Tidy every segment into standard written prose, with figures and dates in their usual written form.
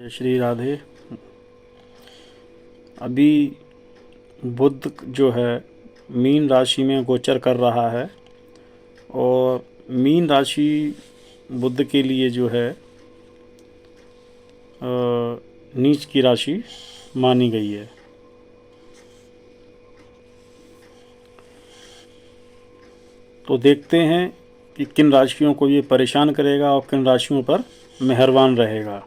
जय श्री राधे। अभी बुध जो है मीन राशि में गोचर कर रहा है और मीन राशि बुध के लिए जो है नीच की राशि मानी गई है। तो देखते हैं कि किन राशियों को ये परेशान करेगा और किन राशियों पर मेहरबान रहेगा।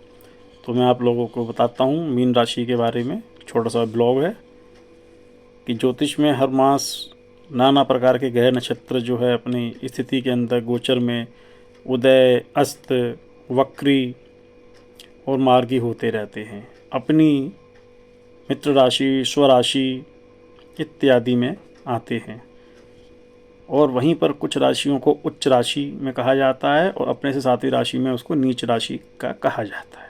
तो मैं आप लोगों को बताता हूँ मीन राशि के बारे में। छोटा सा ब्लॉग है कि ज्योतिष में हर मास नाना प्रकार के ग्रह नक्षत्र जो है अपनी स्थिति के अंदर गोचर में उदय, अस्त, वक्री और मार्गी होते रहते हैं। अपनी मित्र राशि, स्वराशि इत्यादि में आते हैं और वहीं पर कुछ राशियों को उच्च राशि में कहा जाता है और अपने से सातवीं राशि में उसको नीच राशि का कहा जाता है।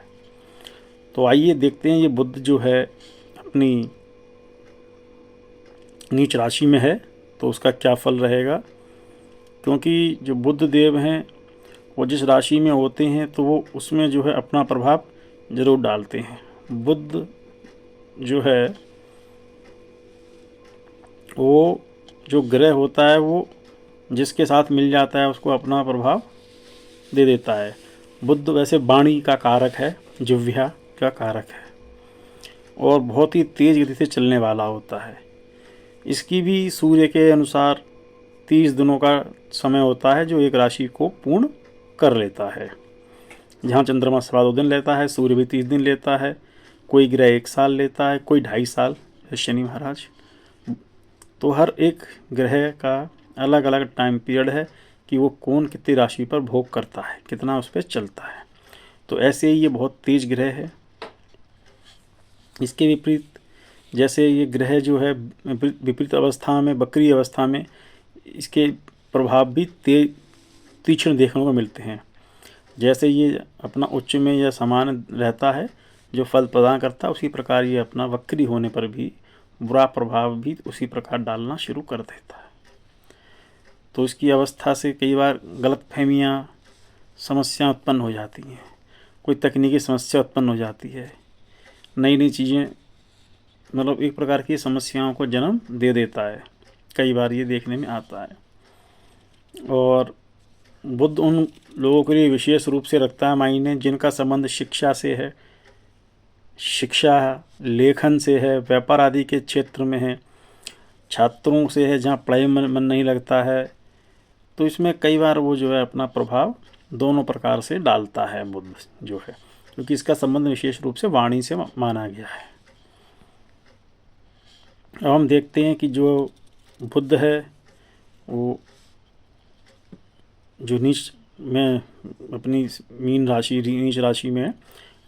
तो आइए देखते हैं ये बुध जो है अपनी नीच राशि में है तो उसका क्या फल रहेगा, क्योंकि जो बुध देव हैं वो जिस राशि में होते हैं तो वो उसमें जो है अपना प्रभाव जरूर डालते हैं। बुध जो है वो जो ग्रह होता है वो जिसके साथ मिल जाता है उसको अपना प्रभाव दे देता है। बुध वैसे वाणी का कारक है, जिह्वा का कारक है और बहुत ही तेज गति से चलने वाला होता है। इसकी भी सूर्य के अनुसार 30 दिनों का समय होता है जो एक राशि को पूर्ण कर लेता है। जहाँ चंद्रमा 2.5 दिन लेता है, सूर्य भी 30 दिन लेता है, कोई ग्रह 1 साल लेता है, कोई 2.5 साल, शनि महाराज। तो हर एक ग्रह का अलग अलग टाइम पीरियड है कि वो कौन कितनी राशि पर भोग करता है, कितना उस पर चलता है। तो ऐसे ही ये बहुत तेज ग्रह है। इसके विपरीत जैसे ये ग्रह जो है विपरीत अवस्था में, वक्री अवस्था में, इसके प्रभाव भी तीक्ष्ण देखने को मिलते हैं। जैसे ये अपना उच्च में या समान रहता है जो फल प्रदान करता है, उसी प्रकार ये अपना वक्री होने पर भी बुरा प्रभाव भी उसी प्रकार डालना शुरू कर देता है। तो इसकी अवस्था से कई बार गलतफहमियाँ, समस्याएं उत्पन्न हो जाती हैं, कोई तकनीकी समस्या उत्पन्न हो जाती है, नई नई चीज़ें, मतलब एक प्रकार की समस्याओं को जन्म दे देता है। कई बार ये देखने में आता है। और बुध उन लोगों के लिए विशेष रूप से रखता है मायने जिनका संबंध शिक्षा से है, शिक्षा, लेखन से है, व्यापार आदि के क्षेत्र में है, छात्रों से है जहाँ पढ़ाई में मन नहीं लगता है। तो इसमें कई बार वो जो है अपना प्रभाव दोनों प्रकार से डालता है बुध जो है, क्योंकि इसका संबंध विशेष रूप से वाणी से माना गया है। अब हम देखते हैं कि जो बुध है वो जो नीच में अपनी मीन राशि, नीच राशि में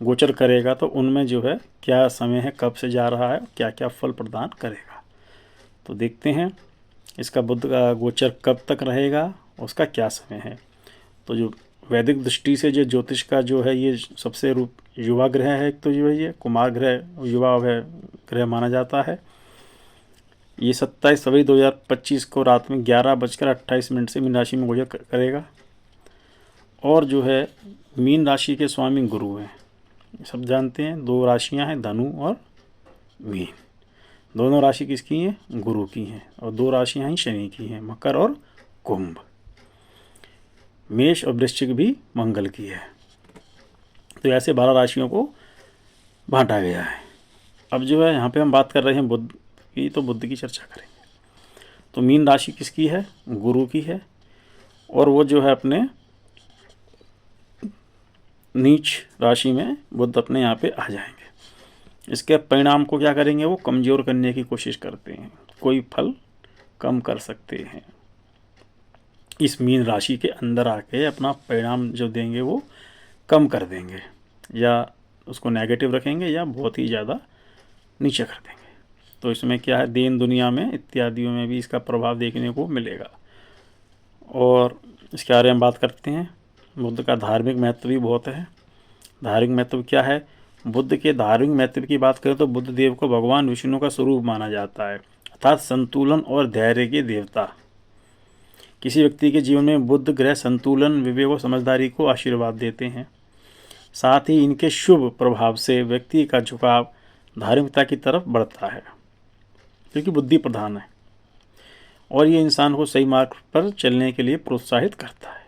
गोचर करेगा तो उनमें जो है क्या समय है, कब से जा रहा है, क्या क्या फल प्रदान करेगा। तो देखते हैं इसका बुध का गोचर कब तक रहेगा, उसका क्या समय है। तो जो वैदिक दृष्टि से जो ज्योतिष का जो है ये सबसे युवा ग्रह है, एक तो जो है ये कुमार ग्रह युवा ग्रह माना जाता है। ये 27 फरवरी 2025 को रात में 11:28 से मीन राशि में गोचर करेगा। और जो है मीन राशि के स्वामी गुरु हैं, सब जानते हैं। 2 राशियां हैं, धनु और मीन। दोनों राशि किसकी हैं? गुरु की हैं। और 2 राशियां हैं शनि की हैं, मकर और कुंभ। मेष और वृश्चिक भी मंगल की है। तो ऐसे 12 राशियों को बांटा गया है। अब जो है यहाँ पे हम बात कर रहे हैं बुध की, तो बुध की चर्चा करेंगे। तो मीन राशि किसकी है? गुरु की है। और वो जो है अपने नीच राशि में बुध अपने यहाँ पे आ जाएंगे। इसके परिणाम को क्या करेंगे? वो कमज़ोर करने की कोशिश करते हैं, कोई फल कम कर सकते हैं। इस मीन राशि के अंदर आके अपना परिणाम जो देंगे वो कम कर देंगे, या उसको नेगेटिव रखेंगे या बहुत ही ज़्यादा नीचे कर देंगे। तो इसमें क्या है, देन दुनिया में इत्यादियों में भी इसका प्रभाव देखने को मिलेगा। और इसके बारे में बात करते हैं। बुध का धार्मिक महत्व भी बहुत है। धार्मिक महत्व क्या है? बुध के धार्मिक महत्व की बात करें तो बुध देव को भगवान विष्णु का स्वरूप माना जाता है, अर्थात संतुलन और धैर्य के देवता। किसी व्यक्ति के जीवन में बुध ग्रह संतुलन, विवेक और समझदारी को आशीर्वाद देते हैं। साथ ही इनके शुभ प्रभाव से व्यक्ति का झुकाव धार्मिकता की तरफ बढ़ता है, क्योंकि बुद्धि प्रधान है, और ये इंसान को सही मार्ग पर चलने के लिए प्रोत्साहित करता है।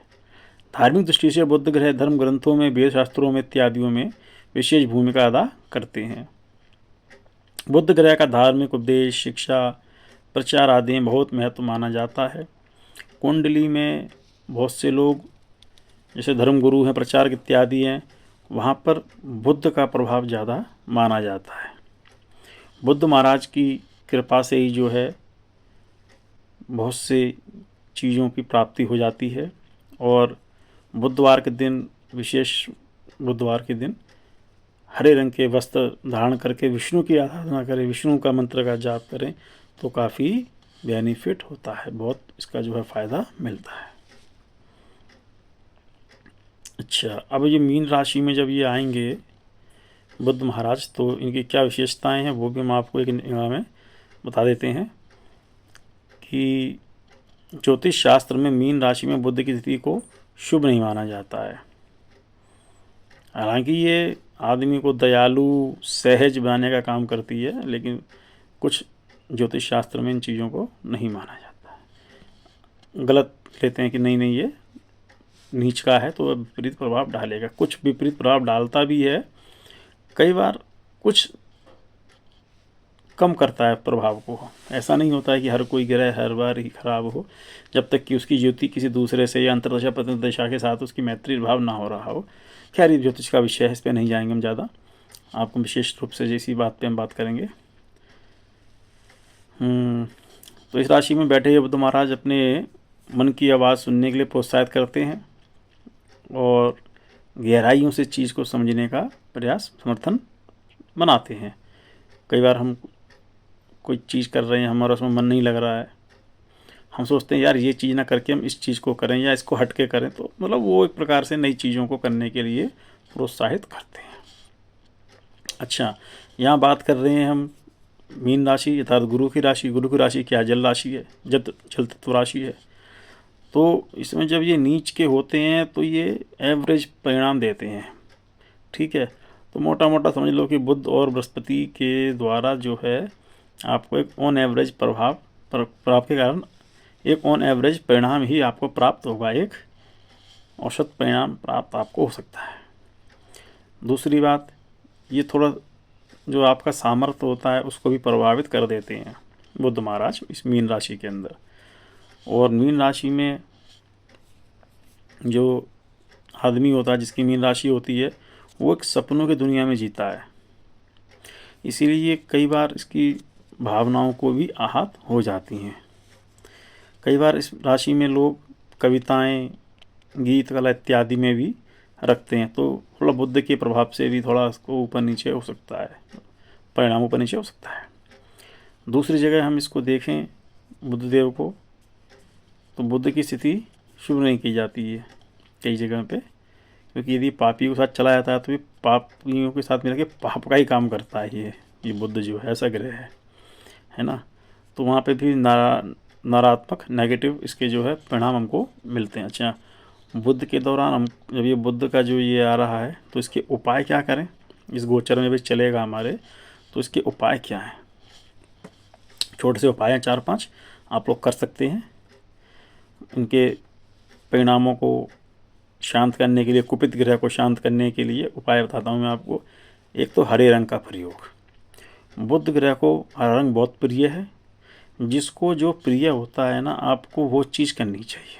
धार्मिक दृष्टि से बुध ग्रह धर्म ग्रंथों में, वेद शास्त्रों में इत्यादियों में विशेष भूमिका अदा करते हैं। बुध ग्रह का धार्मिक उपदेश, शिक्षा, प्रचार आदि में बहुत महत्व माना जाता है। कुंडली में बहुत से लोग जैसे धर्मगुरु हैं, प्रचारक इत्यादि हैं, वहाँ पर बुद्ध का प्रभाव ज़्यादा माना जाता है। बुद्ध महाराज की कृपा से ही जो है बहुत से चीज़ों की प्राप्ति हो जाती है। और बुधवार के दिन, विशेष बुधवार के दिन हरे रंग के वस्त्र धारण करके विष्णु की आराधना करें, विष्णु का मंत्र का जाप करें तो काफ़ी बेनिफिट होता है, बहुत इसका जो है फ़ायदा मिलता है। अच्छा, अब ये मीन राशि में जब ये आएंगे बुद्ध महाराज, तो इनकी क्या विशेषताएं हैं वो भी हम आपको एक निगाह में बता देते हैं कि ज्योतिष शास्त्र में मीन राशि में बुद्ध की स्थिति को शुभ नहीं माना जाता है। हालांकि ये आदमी को दयालु, सहज बनाने का काम करती है, लेकिन कुछ ज्योतिष शास्त्र में इन चीज़ों को नहीं माना जाता है। गलत लेते हैं कि नहीं ये नीच का है तो विपरीत प्रभाव डालेगा। कुछ विपरीत प्रभाव डालता भी है, कई बार कुछ कम करता है प्रभाव को। ऐसा नहीं होता है कि हर कोई ग्रह हर बार ही खराब हो, जब तक कि उसकी ज्योति किसी दूसरे से या अंतर्दशा प्रतिदशा के साथ उसकी मैत्री भाव ना हो रहा हो। खैर, ये ज्योतिष का विषय है, इस पर नहीं जाएंगे हम ज़्यादा। आपको विशेष रूप से जैसी बात पे हम बात करेंगे। तो इस राशि में बैठे हुए बुद्ध महाराज अपने मन की आवाज़ सुनने के लिए प्रोत्साहित करते हैं और गहराइयों से चीज़ को समझने का प्रयास, समर्थन बनाते हैं। कई बार हम कोई चीज़ कर रहे हैं, हमारा उसमें मन नहीं लग रहा है, हम सोचते हैं यार ये चीज़ ना करके हम इस चीज़ को करें या इसको हट के करें, तो मतलब वो एक प्रकार से नई चीज़ों को करने के लिए प्रोत्साहित करते हैं। अच्छा, यहाँ बात कर रहे हैं हम मीन राशि अर्थात गुरु की राशि। गुरु की राशि क्या? जल राशि है, जल तत्व राशि है। तो इसमें जब ये नीच के होते हैं तो ये एवरेज परिणाम देते हैं, ठीक है। तो मोटा मोटा समझ लो कि बुध और बृहस्पति के द्वारा जो है आपको एक ऑन एवरेज प्रभाव के कारण एक ऑन एवरेज परिणाम ही आपको प्राप्त होगा, एक औसत परिणाम प्राप्त आपको हो सकता है। दूसरी बात, ये थोड़ा जो आपका सामर्थ्य होता है उसको भी प्रभावित कर देते हैं बुध महाराज इस मीन राशि के अंदर। और मीन राशि में जो आदमी होता है, जिसकी मीन राशि होती है, वो एक सपनों की दुनिया में जीता है, इसीलिए कई बार इसकी भावनाओं को भी आहत हो जाती हैं। कई बार इस राशि में लोग कविताएं, गीत कला इत्यादि में भी रखते हैं, तो थोड़ा बुद्ध के प्रभाव से भी थोड़ा इसको ऊपर नीचे हो सकता है, परिणाम ऊपर नीचे हो सकता है। दूसरी जगह हम इसको देखें बुद्धदेव को, तो बुद्ध की स्थिति शुभ नहीं की जाती है कई जगह पे, क्योंकि यदि पापियों के साथ चला जाता है तो ये पापियों के साथ मिलकर पाप का ही काम करता है। ये बुद्ध जो है ऐसा ग्रह है ना, तो वहाँ पे भी नकारात्मक नेगेटिव इसके जो है परिणाम हमको मिलते हैं। अच्छा, बुद्ध के दौरान हम जब ये बुद्ध का जो ये आ रहा है तो इसके उपाय क्या करें? इस गोचर में भी चलेगा हमारे, तो इसके उपाय क्या हैं? छोटे से उपाय हैं 4-5 आप लोग कर सकते हैं। इनके परिणामों को शांत करने के लिए, कुपित ग्रह को शांत करने के लिए उपाय बताता हूँ मैं आपको। एक तो हरे रंग का प्रयोग। बुध ग्रह को हरा रंग बहुत प्रिय है, जिसको जो प्रिय होता है ना, आपको वो चीज़ करनी चाहिए,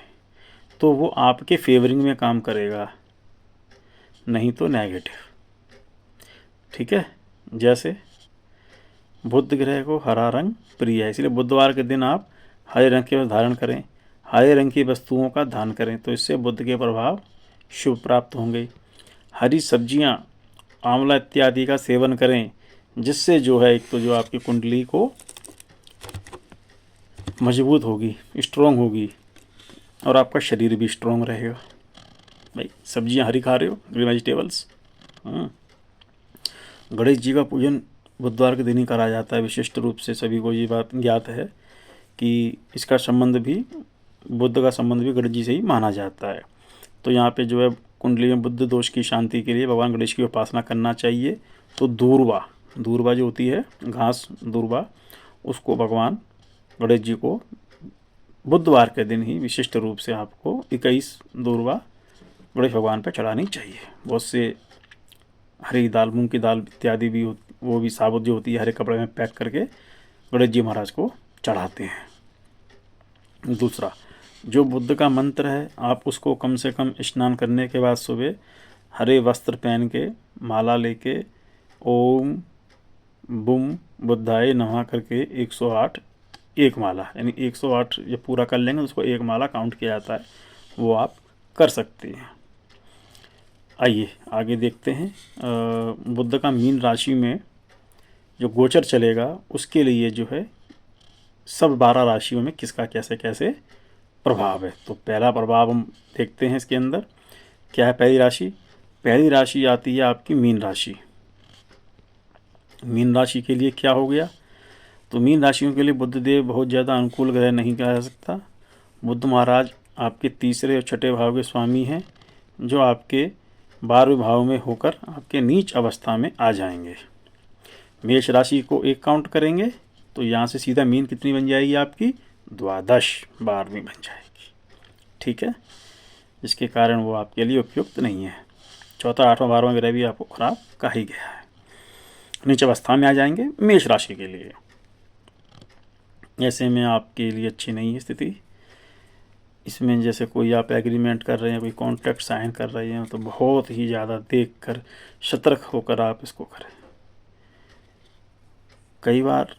तो वो आपके फेवरिंग में काम करेगा, नहीं तो नेगेटिव, ठीक है। जैसे बुध ग्रह को हरा रंग प्रिय है, इसलिए बुधवार के दिन आप हरे रंग के वस्त्र धारण करें, हरे रंग की वस्तुओं का दान करें, तो इससे बुध के प्रभाव शुभ प्राप्त होंगे। हरी सब्जियां, आंवला इत्यादि का सेवन करें, जिससे जो है एक तो जो आपकी कुंडली को मजबूत होगी, स्ट्रॉन्ग होगी, और आपका शरीर भी स्ट्रॉन्ग रहेगा। भाई सब्जियां हरी खा रहे हो, ग्रीन वेजिटेबल्स। गणेश जी का पूजन बुधवार के दिन ही करा जाता है विशिष्ट रूप से, सभी को ये बात ज्ञात है कि इसका संबंध भी, बुद्ध का संबंध भी गणेश जी से ही माना जाता है। तो यहाँ पे जो है कुंडली में बुध दोष की शांति के लिए भगवान गणेश की उपासना करना चाहिए। तो दूर्वा जो होती है घास दूर्वा, उसको भगवान गणेश जी को बुधवार के दिन ही विशिष्ट रूप से आपको 21 दूर्वा गणेश भगवान पर चढ़ानी चाहिए। बहुत से हरी दाल, मूंग की दाल इत्यादि भी वो भी साबुत जो होती है हरे कपड़े में पैक करके गणेश जी महाराज को चढ़ाते हैं। दूसरा, जो बुद्ध का मंत्र है आप उसको कम से कम स्नान करने के बाद सुबह हरे वस्त्र पहन के माला लेके ओम बुम बुद्धाय नमः करके 108 एक माला, यानी 108 जब पूरा कर लेंगे तो उसको एक माला काउंट किया जाता है, वो आप कर सकते हैं। आइए आगे देखते हैं। बुद्ध का मीन राशि में जो गोचर चलेगा उसके लिए जो है सब 12 राशियों में किसका कैसे कैसे प्रभाव है। तो पहला प्रभाव हम देखते हैं इसके अंदर क्या है। पहली राशि आती है आपकी मीन राशि। मीन राशि के लिए क्या हो गया, तो मीन राशियों के लिए बुद्ध देव बहुत ज़्यादा अनुकूल ग्रह नहीं कहा जा सकता। बुद्ध महाराज आपके तीसरे और छठे भाव के स्वामी हैं, जो आपके 12वें भाव में होकर आपके नीच अवस्था में आ जाएंगे। मेष राशि को एक काउंट करेंगे तो यहाँ से सीधा मीन कितनी बन जाएगी आपकी 12वीं बन जाएगी। ठीक है, जिसके कारण वो आपके लिए उपयुक्त नहीं है। चौथा, 8वां, 12वां ग्रह भी आपको खराब कहा ही गया है। नीच अवस्था में आ जाएंगे मेष राशि के लिए। ऐसे में आपके लिए अच्छी नहीं है स्थिति। इसमें जैसे कोई आप एग्रीमेंट कर रहे हैं, कोई कॉन्ट्रैक्ट साइन कर रहे हैं, तो बहुत ही ज़्यादा देखकर सतर्क होकर आप इसको करें। कई बार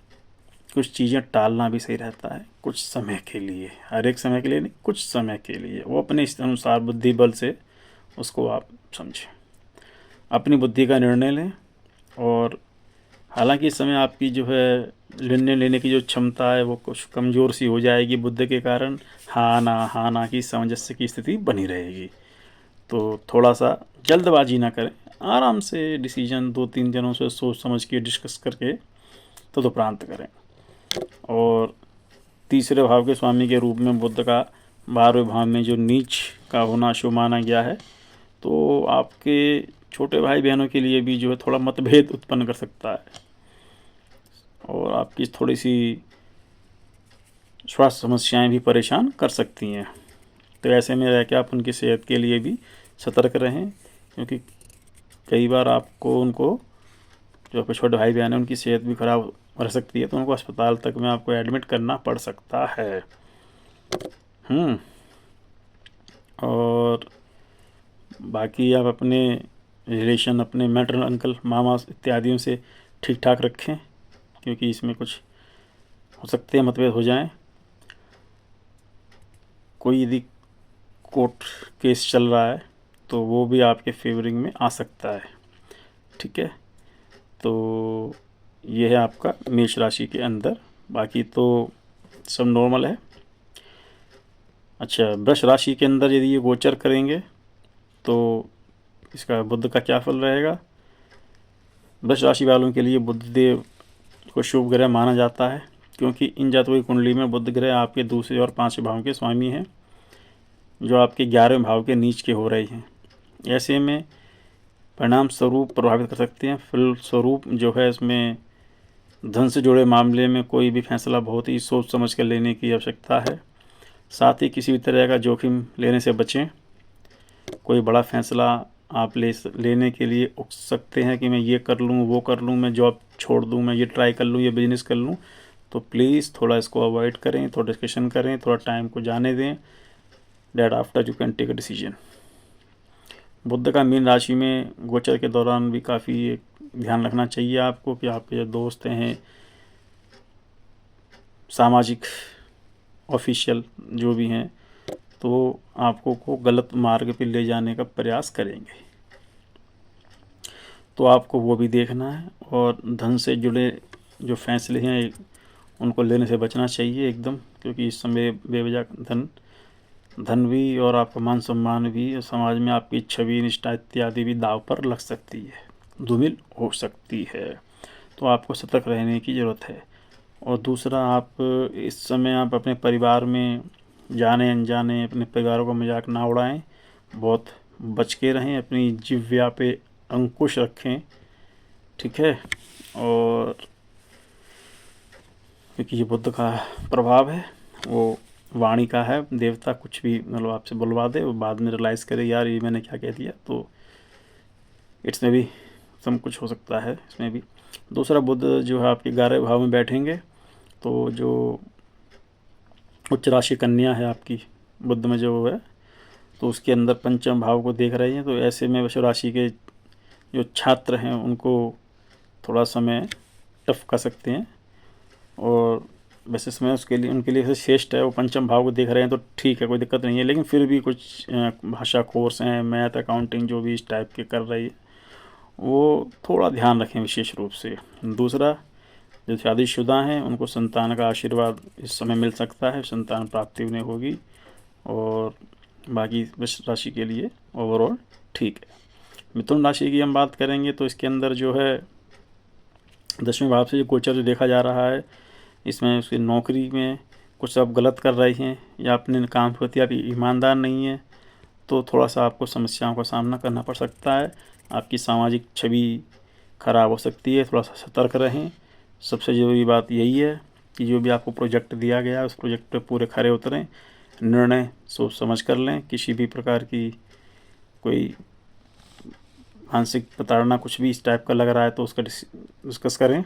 कुछ चीज़ें टालना भी सही रहता है, कुछ समय के लिए, हर एक समय के लिए नहीं, कुछ समय के लिए। वो अपने इस अनुसार बुद्धि बल से उसको आप समझें, अपनी बुद्धि का निर्णय लें। और हालांकि इस समय आपकी जो है निर्णय लेने की जो क्षमता है वो कुछ कमज़ोर सी हो जाएगी बुद्ध के कारण। हाँ ना की सामंजस्य की स्थिति बनी रहेगी। तो थोड़ा सा जल्दबाजी ना करें, आराम से डिसीजन 2-3 जनों से सोच समझ के डिस्कस करके तदुपरांत करें। और तीसरे भाव के स्वामी के रूप में बुद्ध का 12वें भाव में जो नीच का होना शुभ माना गया है, तो आपके छोटे भाई बहनों के लिए भी जो है थोड़ा मतभेद उत्पन्न कर सकता है और आपकी थोड़ी सी स्वास्थ्य समस्याएं भी परेशान कर सकती हैं। तो ऐसे में रह के आप उनकी सेहत के लिए भी सतर्क रहें, क्योंकि कई बार आपको उनको जो आपके छोटे भाई बहन हैं उनकी सेहत भी खराब रह सकती है, तो उनको अस्पताल तक में आपको एडमिट करना पड़ सकता है। और बाकी आप अपने रिलेशन, अपने मैटरनल अंकल, मामा इत्यादियों से ठीक ठाक रखें, क्योंकि इसमें कुछ हो सकते हैं मतभेद हो जाएं। कोई यदि कोर्ट केस चल रहा है तो वो भी आपके फेवरिंग में आ सकता है। ठीक है, तो ये है आपका मेष राशि के अंदर। बाकी तो सब नॉर्मल है। अच्छा, वृष राशि के अंदर यदि ये गोचर करेंगे तो इसका बुध का क्या फल रहेगा। वृष राशि वालों के लिए बुध देव को शुभ ग्रह माना जाता है, क्योंकि इन जातकों की कुंडली में बुध ग्रह आपके दूसरे और 5वें भाव के स्वामी हैं, जो आपके 11वें भाव के नीच के हो रहे हैं। ऐसे में परिणाम स्वरूप प्रभावित कर सकते हैं। फल स्वरूप जो है इसमें धन से जुड़े मामले में कोई भी फैसला बहुत ही सोच समझ कर लेने की आवश्यकता है। साथ ही किसी भी तरह का जोखिम लेने से बचें। कोई बड़ा फैसला आप लेने के लिए उठ सकते हैं कि मैं ये कर लूँ, वो कर लूँ, मैं जॉब छोड़ दूँ, मैं ये ट्राई कर लूँ, ये बिजनेस कर लूँ। तो प्लीज़ थोड़ा इसको अवॉइड करें, थोड़ा डिस्कशन करें, थोड़ा टाइम को जाने दें, that after you can take a decision. Budh का मीन राशि में गोचर के दौरान भी काफ़ी ध्यान रखना चाहिए आपको कि आपके जो दोस्त हैं, सामाजिक ऑफिशियल जो भी हैं, तो आपको को गलत मार्ग पे ले जाने का प्रयास करेंगे, तो आपको वो भी देखना है। और धन से जुड़े जो फैसले हैं उनको लेने से बचना चाहिए एकदम, क्योंकि इस समय बेवजह धन भी और आपका मान सम्मान भी और समाज में आपकी छवि, निष्ठा इत्यादि भी दाव पर लग सकती है, धूमिल हो सकती है। तो आपको सतर्क रहने की ज़रूरत है। और दूसरा, आप इस समय आप अपने परिवार में जाने अनजाने अपने परिवारों का मजाक ना उड़ाएं, बहुत बच के रहें, अपनी जिह्वा पे अंकुश रखें, ठीक है। और क्योंकि ये बुद्ध का प्रभाव है, वो वाणी का है, देवता कुछ भी मतलब आपसे बुलवा दे, वो बाद में रियलाइज़ करे यार ये मैंने क्या कह दिया, तो इसमें भी सब कुछ हो सकता है इसमें भी। दूसरा, बुद्ध जो है आपके 11वें भाव में बैठेंगे, तो जो उच्च राशि कन्या है आपकी बुद्ध में जो है, तो उसके अंदर पंचम भाव को देख रहे हैं, तो ऐसे में वृष राशि के जो छात्र हैं उनको थोड़ा समय टफ कर सकते हैं, और वैसे समय उसके लिए उनके लिए श्रेष्ठ है, वो पंचम भाव को देख रहे हैं तो ठीक है, कोई दिक्कत नहीं है। लेकिन फिर भी कुछ भाषा कोर्स हैं, मैथ, अकाउंटिंग जो भी इस टाइप के कर रही है, वो थोड़ा ध्यान रखें विशेष रूप से। दूसरा, जो शादीशुदा हैं उनको संतान का आशीर्वाद इस समय मिल सकता है, संतान प्राप्ति उन्हें होगी, और बाकी वृष राशि के लिए ओवरऑल ठीक है। मिथुन राशि की हम बात करेंगे तो इसके अंदर जो है 10वें भाव से जो गोचर जो देखा जा रहा है, इसमें उसकी नौकरी में कुछ आप गलत कर रहे हैं या अपने काम के प्रति आप ईमानदार नहीं है, तो थोड़ा सा आपको समस्याओं का सामना करना पड़ सकता है। आपकी सामाजिक छवि खराब हो सकती है, थोड़ा सा सतर्क रहें। सबसे ज़रूरी बात यही है कि जो भी आपको प्रोजेक्ट दिया गया है उस प्रोजेक्ट पे पूरे खरे उतरें, निर्णय सोच समझ कर लें, किसी भी प्रकार की कोई मानसिक प्रताड़ना कुछ भी इस टाइप का लग रहा है तो उसका डिस्कस करें,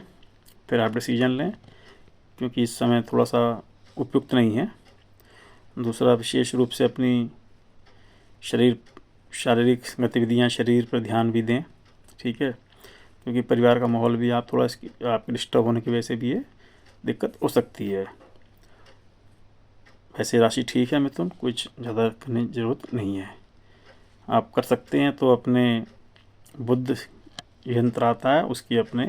फिर आप डिसीजन लें, क्योंकि इस समय थोड़ा सा उपयुक्त नहीं है। दूसरा, विशेष रूप से अपनी शारीरिक गतिविधियां, शरीर पर ध्यान भी दें, ठीक है, क्योंकि परिवार का माहौल भी आप थोड़ा इसकी आपके डिस्टर्ब होने की वजह से भी ये दिक्कत हो सकती है। वैसे राशि ठीक है मिथुन, कुछ ज़्यादा करने की ज़रूरत नहीं है। आप कर सकते हैं तो अपने बुद्ध यंत्र आता है उसकी अपने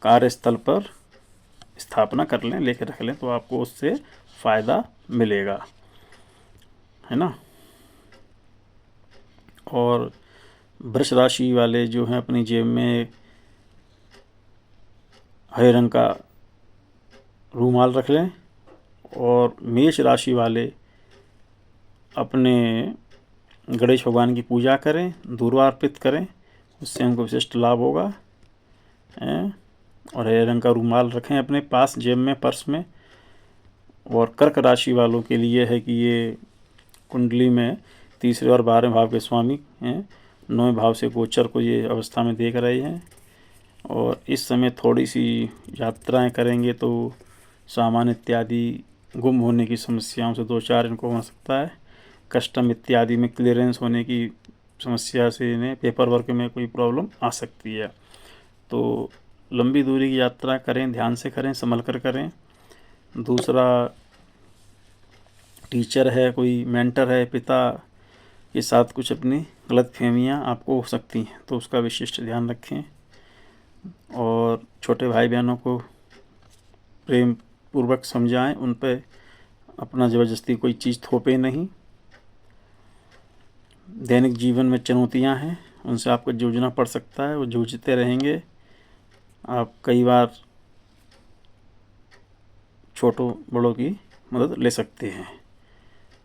कार्यस्थल पर स्थापना कर लें, लेके रख लें, तो आपको उससे फ़ायदा मिलेगा, है ना। और वृष राशि वाले जो हैं अपनी जेब में हरे रंग का रूमाल रख लें, और मेष राशि वाले अपने गणेश भगवान की पूजा करें, दूर्वा अर्पित करें, उससे हमको विशिष्ट लाभ होगा। और हरे रंग का रूमाल रखें अपने पास जेब में, पर्स में। और कर्क राशि वालों के लिए है कि ये कुंडली में 3रे और 12वें भाव के स्वामी हैं, 9वें भाव से गोचर को ये अवस्था में देख रहे हैं, और इस समय थोड़ी सी यात्राएं करेंगे तो सामान इत्यादि गुम होने की समस्याओं से 2-4 इनको हो सकता है। कस्टम इत्यादि में क्लियरेंस होने की समस्या से इन्हें पेपर वर्क में कोई प्रॉब्लम आ सकती है। तो लंबी दूरी की यात्रा करें, ध्यान से करें, संभल कर करें। दूसरा, टीचर है, कोई मेंटर है, पिता के साथ कुछ अपनी गलतफहमियां आपको हो सकती हैं, तो उसका विशिष्ट ध्यान रखें। और छोटे भाई बहनों को प्रेम पूर्वक समझाएं, उन पर अपना ज़बरदस्ती कोई चीज़ थोपे नहीं। दैनिक जीवन में चुनौतियां हैं, उनसे आपको जूझना पड़ सकता है, वो जूझते रहेंगे। आप कई बार छोटों बड़ों की मदद ले सकते हैं,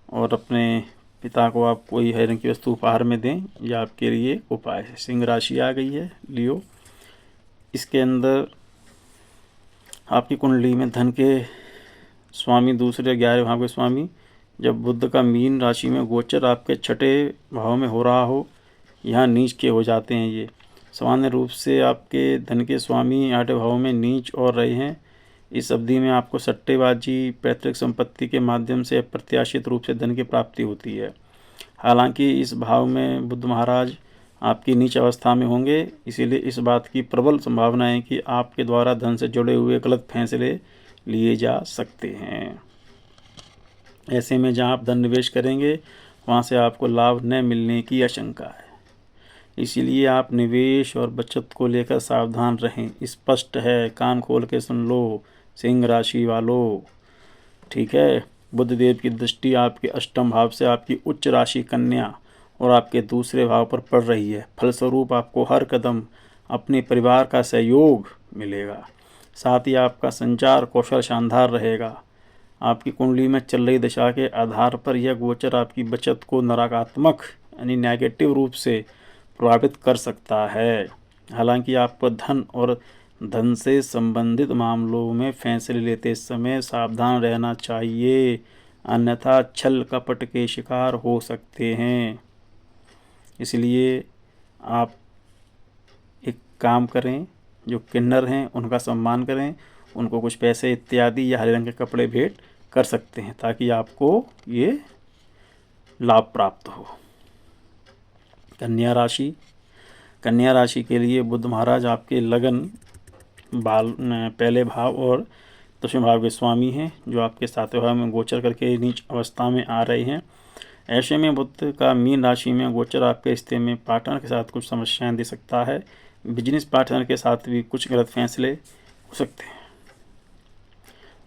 और अपने पिता को आप कोई हरे रंग की वस्तु उपहार में दें, यह आपके लिए उपाय है। सिंह राशि आ गई है लियो, इसके अंदर आपकी कुंडली में धन के स्वामी, दूसरे 11वें भाव के स्वामी, जब बुध का मीन राशि में गोचर आपके 6ठे भाव में हो रहा हो, यहाँ नीच के हो जाते हैं। ये सामान्य रूप से आपके धन के स्वामी 8वें भाव में नीच और रहे हैं। इस अवधि में आपको सट्टेबाजी, पैतृक संपत्ति के माध्यम से अप्रत्याशित रूप से धन की प्राप्ति होती है। हालांकि इस भाव में बुध महाराज आपकी नीच अवस्था में होंगे, इसीलिए इस बात की प्रबल संभावना है कि आपके द्वारा धन से जुड़े हुए गलत फैसले लिए जा सकते हैं। ऐसे में जहां आप धन निवेश करेंगे वहां से आपको लाभ न मिलने की आशंका है, इसीलिए आप निवेश और बचत को लेकर सावधान रहें। स्पष्ट है, कान खोल के सुन लो सिंह राशि वालों, ठीक है। बुध देव की दृष्टि आपके 8वें भाव से आपकी उच्च राशि कन्या और आपके दूसरे भाव पर पड़ रही है। फलस्वरूप आपको हर कदम अपने परिवार का सहयोग मिलेगा, साथ ही आपका संचार कौशल शानदार रहेगा। आपकी कुंडली में चल रही दशा के आधार पर यह गोचर आपकी बचत को नकारात्मक यानी नेगेटिव रूप से प्रभावित कर सकता है। हालांकि आपको धन और धन से संबंधित मामलों में फैसले लेते समय सावधान रहना चाहिए, अन्यथा छल कपट के शिकार हो सकते हैं। इसलिए आप एक काम करें, जो किन्नर हैं उनका सम्मान करें, उनको कुछ पैसे इत्यादि या हरे रंग के कपड़े भेंट कर सकते हैं ताकि आपको ये लाभ प्राप्त हो। कन्या राशि, कन्या राशि के लिए बुध महाराज आपके लगन पहले भाव और 10वें भाव के स्वामी हैं, जो आपके 7वें भाव में गोचर करके नीच अवस्था में आ रहे हैं। ऐसे में बुध का मीन राशि में गोचर आपके रिश्ते में पार्टनर के साथ कुछ समस्याएं दे सकता है। बिजनेस पार्टनर के साथ भी कुछ गलत फैसले हो सकते हैं,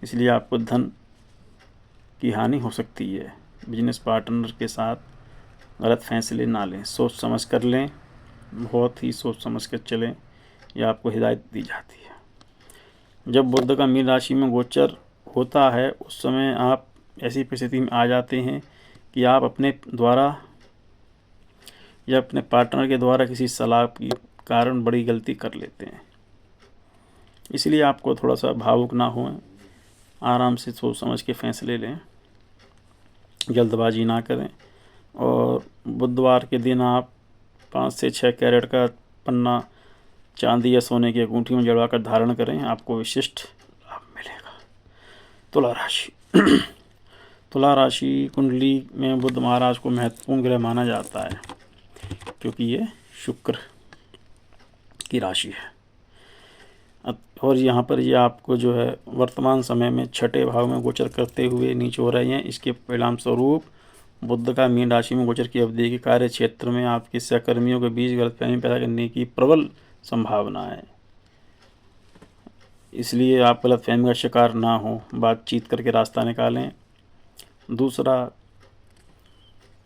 इसलिए आपको धन की हानि हो सकती है। बिजनेस पार्टनर के साथ गलत फैसले ना लें, सोच समझ कर लें, बहुत ही सोच समझ कर चलें, यह आपको हिदायत दी जाती है। जब बुध का मीन राशि में गोचर होता है उस समय आप ऐसी परिस्थिति में आ जाते हैं कि आप अपने द्वारा या अपने पार्टनर के द्वारा किसी सलाह के कारण बड़ी गलती कर लेते हैं। इसलिए आपको थोड़ा सा भावुक ना हों, आराम से सोच समझ के फैसले लें, जल्दबाजी ना करें। और बुधवार के दिन आप 5 से 6 कैरेट का पन्ना चांदी या सोने की अंगूठी में जड़वा कर धारण करें, आपको विशिष्ट लाभ मिलेगा। तुला राशि तुला राशि कुंडली में बुध महाराज को महत्वपूर्ण ग्रह माना जाता है, क्योंकि ये शुक्र की राशि है और यहाँ पर ये आपको जो है वर्तमान समय में 6ठे भाव में गोचर करते हुए नीचे हो रहे हैं। इसके परिणाम स्वरूप बुध का मीन राशि में गोचर की अवधि के कार्य क्षेत्र में आपके सहकर्मियों के बीच गलतफहमी पैदा करने की प्रबल संभावना है। इसलिए आप गलतफहमी का शिकार ना हो, बातचीत करके रास्ता निकालें। दूसरा,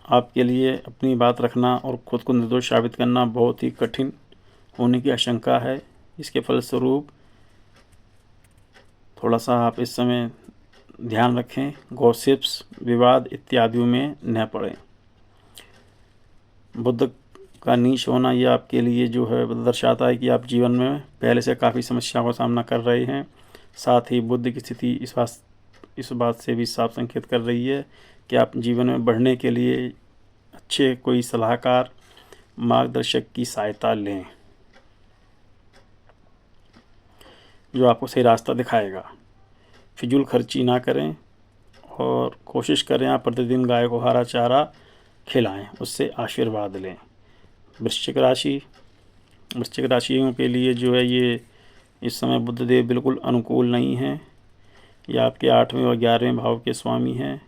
आपके लिए अपनी बात रखना और खुद को निर्दोष साबित करना बहुत ही कठिन होने की आशंका है। इसके फलस्वरूप थोड़ा सा आप इस समय ध्यान रखें, गॉसिप्स, विवाद इत्यादियों में न पड़ें। बुध का नीच होना ये आपके लिए जो है दर्शाता है कि आप जीवन में पहले से काफ़ी समस्याओं का सामना कर रहे हैं। साथ ही बुध की स्थिति इस बात से भी साफ संकेत कर रही है कि आप जीवन में बढ़ने के लिए अच्छे कोई सलाहकार, मार्गदर्शक की सहायता लें, जो आपको सही रास्ता दिखाएगा। फिजूल खर्ची ना करें और कोशिश करें आप प्रतिदिन गाय को हरा चारा खिलाएं, उससे आशीर्वाद लें। वृश्चिक राशियों के लिए जो है ये इस समय बुधदेव बिल्कुल अनुकूल नहीं है। ये आपके 8वें और 11वें भाव के स्वामी हैं।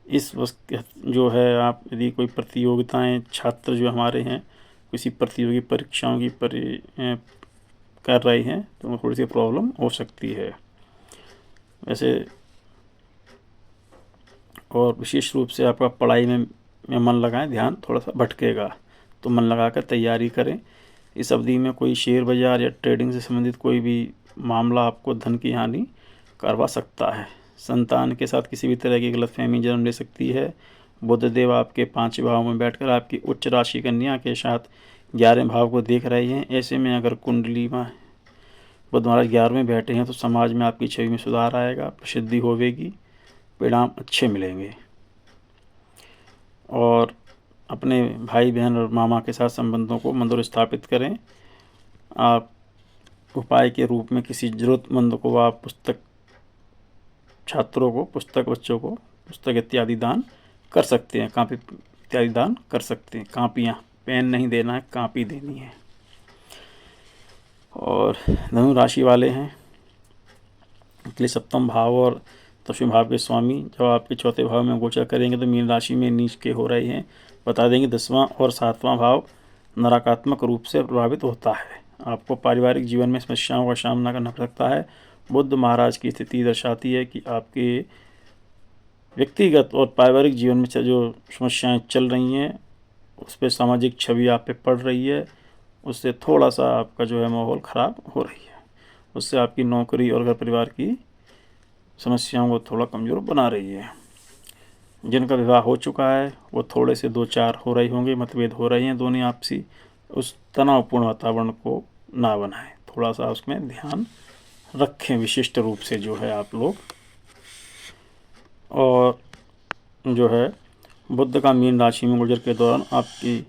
इस वक्त जो है आप यदि कोई प्रतियोगिताएं, छात्र जो हमारे हैं किसी प्रतियोगी परीक्षाओं की कर रहे हैं तो थोड़ी सी प्रॉब्लम हो सकती है वैसे। और विशेष रूप से आपका पढ़ाई में मन लगाएं, ध्यान थोड़ा सा भटकेगा तो मन लगाकर तैयारी करें। इस अवधि में कोई शेयर बाजार या ट्रेडिंग से संबंधित कोई भी मामला आपको धन की हानि करवा सकता है। संतान के साथ किसी भी तरह की गलतफहमी जन्म ले सकती है। बुधदेव आपके 5वें भाव में बैठकर आपकी उच्च राशि कन्या के साथ 11वें भाव को देख रहे हैं। ऐसे में अगर कुंडली में बुध महाराज 11वें बैठे हैं तो समाज में आपकी छवि में सुधार आएगा, प्रसिद्धि होगी, परिणाम अच्छे मिलेंगे। और अपने भाई बहन और मामा के साथ संबंधों को मधुर स्थापित करें। आप उपाय के रूप में किसी ज़रूरतमंद को आप छात्रों को बच्चों को पुस्तक इत्यादि दान कर सकते हैं, कापी इत्यादि दान कर सकते हैं। कापियाँ, पेन नहीं देना है, कापी देनी है। और धनु राशि वाले हैं इसलिए 7वां भाव और 10वें भाव के स्वामी जब आपके 4थे भाव में गोचर करेंगे तो मीन राशि में नीच के हो रहे हैं। बता देंगे 10वां और 7वां भाव नकारात्मक रूप से प्रभावित होता है। आपको पारिवारिक जीवन में समस्याओं का सामना करना पड़ सकता है। बुध महाराज की स्थिति दर्शाती है कि आपके व्यक्तिगत और पारिवारिक जीवन में जो समस्याएं चल रही हैं उस पर सामाजिक छवि आप पे पड़ रही है, उससे थोड़ा सा आपका जो है माहौल ख़राब हो रही है। उससे आपकी नौकरी और घर परिवार की समस्याओं को थोड़ा कमज़ोर बना रही है। जिनका विवाह हो चुका है वो थोड़े से 2-4 हो रही होंगे, मतभेद हो रही हैं दोनों आपसी, उस तनावपूर्ण वातावरण को ना बनाएं, थोड़ा सा उसमें ध्यान रखें विशिष्ट रूप से जो है आप लोग। और जो है बुध का मीन राशि में गोचर के दौरान आपकी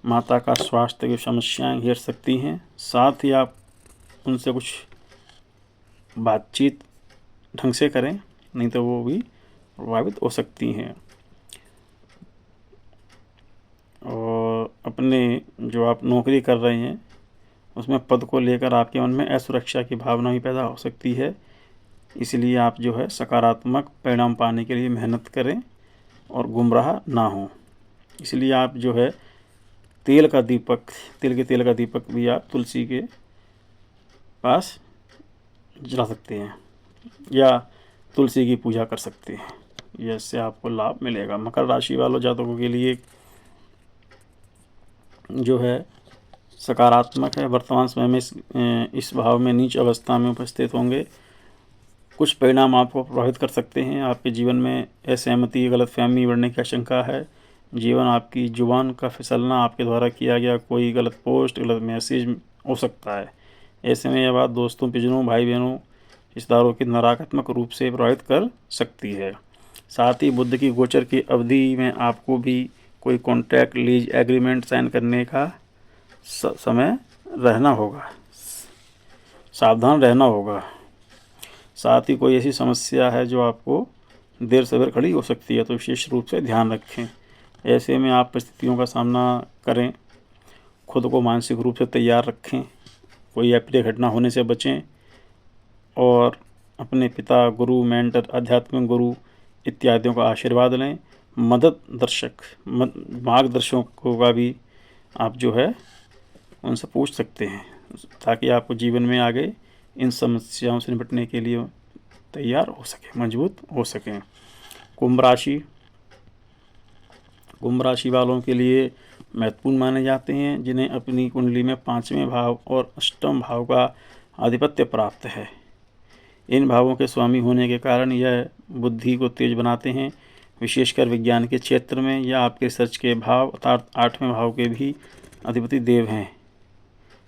माता का स्वास्थ्य की समस्याएं घेर सकती हैं, साथ ही आप उनसे कुछ बातचीत ढंग से करें, नहीं तो वो भी प्रभावित हो सकती हैं। और अपने जो आप नौकरी कर रहे हैं उसमें पद को लेकर आपके मन में असुरक्षा की भावना भी पैदा हो सकती है, इसलिए आप जो है सकारात्मक परिणाम पाने के लिए मेहनत करें और गुमराह ना हो। इसलिए आप जो है तिल के तेल का दीपक भी आप तुलसी के पास जला सकते हैं या तुलसी की पूजा कर सकते हैं, इससे आपको लाभ मिलेगा। मकर राशि वालों जातकों के लिए जो है सकारात्मक है, वर्तमान समय में इस भाव में नीच अवस्था में उपस्थित होंगे। कुछ परिणाम आपको प्रभावित कर सकते हैं, आपके जीवन में असहमति, गलतफहमी बढ़ने की आशंका है। जीवन आपकी जुबान का फिसलना, आपके द्वारा किया गया कोई गलत पोस्ट, गलत मैसेज हो सकता है। ऐसे में यह बात दोस्तों, पिजनों, भाई बहनों, रिश्तेदारों की नकारात्मक रूप से प्रभावित कर सकती है। साथ ही बुध की गोचर की अवधि में आपको भी कोई कॉन्ट्रैक्ट, लीज एग्रीमेंट साइन करने का समय रहना होगा, सावधान रहना होगा। साथ ही कोई ऐसी समस्या है जो आपको देर सवेर खड़ी हो सकती है, तो विशेष रूप से ध्यान रखें। ऐसे में आप परिस्थितियों का सामना करें, खुद को मानसिक रूप से तैयार रखें, कोई अप्रिय घटना होने से बचें और अपने पिता, गुरु, मेंटर, आध्यात्मिक गुरु इत्यादियों का आशीर्वाद लें। मार्गदर्शकों का भी आप जो है उनसे पूछ सकते हैं, ताकि आपको जीवन में आगे इन समस्याओं से निपटने के लिए तैयार हो सके, मजबूत हो सकें। कुंभ राशि वालों के लिए महत्वपूर्ण माने जाते हैं, जिन्हें अपनी कुंडली में 5वें भाव और अष्टम भाव का आधिपत्य प्राप्त है। इन भावों के स्वामी होने के कारण यह बुद्धि को तेज बनाते हैं, विशेषकर विज्ञान के क्षेत्र में। यह आपके रिसर्च के भाव अर्थात 8वें भाव के भी अधिपति देव हैं।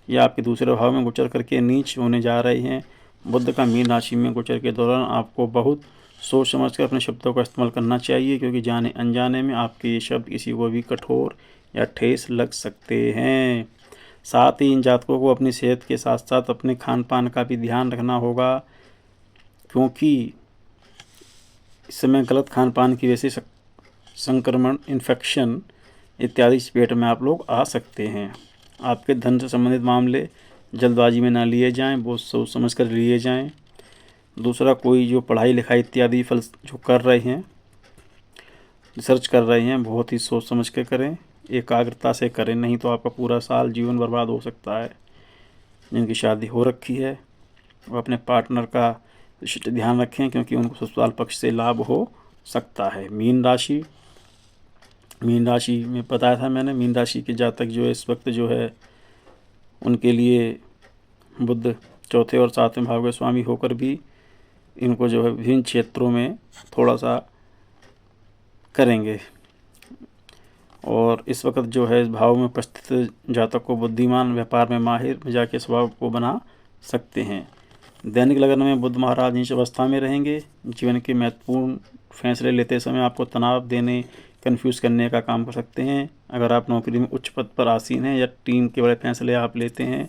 यह आपके दूसरे भाव में गोचर करके नीच होने जा रहे हैं। बुध का मीन राशि में गोचर के दौरान आपको बहुत सोच समझ कर अपने शब्दों का इस्तेमाल करना चाहिए, क्योंकि जाने अनजाने में आपके ये शब्द किसी को भी कठोर या ठेस लग सकते हैं। साथ ही इन जातकों को अपनी सेहत के साथ साथ अपने खान पान का भी ध्यान रखना होगा, क्योंकि इस समय गलत खान पान की वजह से संक्रमण, इन्फेक्शन इत्यादि इस पेट में आप लोग आ सकते हैं। आपके धन से संबंधित मामले जल्दबाजी में ना लिए जाएं, बहुत सोच समझ कर लिए जाएं। दूसरा, कोई जो पढ़ाई लिखाई इत्यादि फल जो कर रहे हैं, रिसर्च कर रहे हैं, बहुत ही सोच समझ कर करें, एकाग्रता से करें, नहीं तो आपका पूरा साल जीवन बर्बाद हो सकता है। जिनकी शादी हो रखी है वो अपने पार्टनर का विशिष्ट ध्यान रखें, क्योंकि उनको ससुराल पक्ष से लाभ हो सकता है। मीन राशि में बताया था मैंने, मीन राशि के जातक जो है इस वक्त जो है उनके लिए बुध 4थे और 7वें भाव के स्वामी होकर भी इनको जो है विभिन्न क्षेत्रों में थोड़ा सा करेंगे। और इस वक्त जो है इस भाव में उपस्थित जातक को बुद्धिमान, व्यापार में माहिर, मिजाज के स्वभाव को बना सकते हैं। दैनिक लगन में बुध महाराज नीच अवस्था में रहेंगे। जीवन के महत्वपूर्ण फैसले लेते समय आपको तनाव देने, कन्फ्यूज करने का काम कर सकते हैं। अगर आप नौकरी में उच्च पद पर आसीन हैं या टीम के बड़े फैसले आप लेते हैं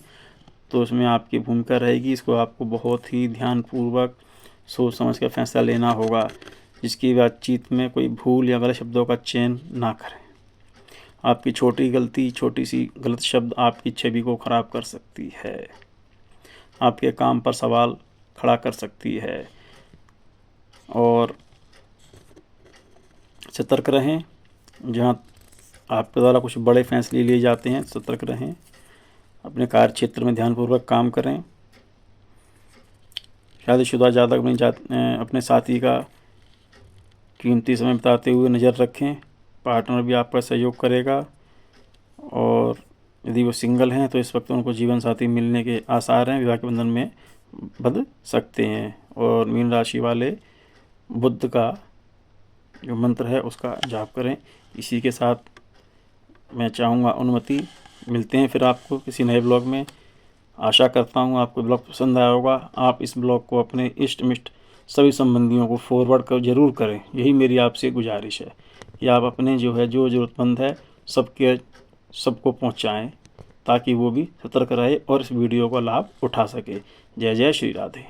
तो उसमें आपकी भूमिका रहेगी। इसको आपको बहुत ही ध्यानपूर्वक सोच समझ कर फैसला लेना होगा, जिसकी बातचीत में कोई भूल या गलत शब्दों का चयन ना करें। आपकी छोटी सी गलत शब्द आपकी छवि को खराब कर सकती है, आपके काम पर सवाल खड़ा कर सकती है। और सतर्क रहें, जहाँ आपके द्वारा कुछ बड़े फैसले लिए जाते हैं, सतर्क रहें। अपने कार्य क्षेत्र में ध्यानपूर्वक काम करें। शादीशुदा जातक अपने साथी का कीमती समय बिताते हुए नज़र रखें। पार्टनर भी आपका सहयोग करेगा। और यदि वो सिंगल हैं तो इस वक्त उनको जीवन साथी मिलने के आसार हैं, विवाह के बंधन में बंध सकते हैं। और मीन राशि वाले बुध का जो मंत्र है उसका जाप करें। इसी के साथ मैं चाहूँगा अनुमति, मिलते हैं फिर आपको किसी नए ब्लॉग में। आशा करता हूँ आपको ब्लॉग पसंद आया होगा। आप इस ब्लॉग को अपने इष्ट मिष्ट सभी संबंधियों को फॉरवर्ड कर जरूर करें। यही मेरी आपसे गुजारिश है कि आप अपने जो है जो ज़रूरतमंद है सबको पहुँचाएँ, ताकि वो भी सतर्क रहे और इस वीडियो का लाभ उठा सके। जय जय श्री राधे।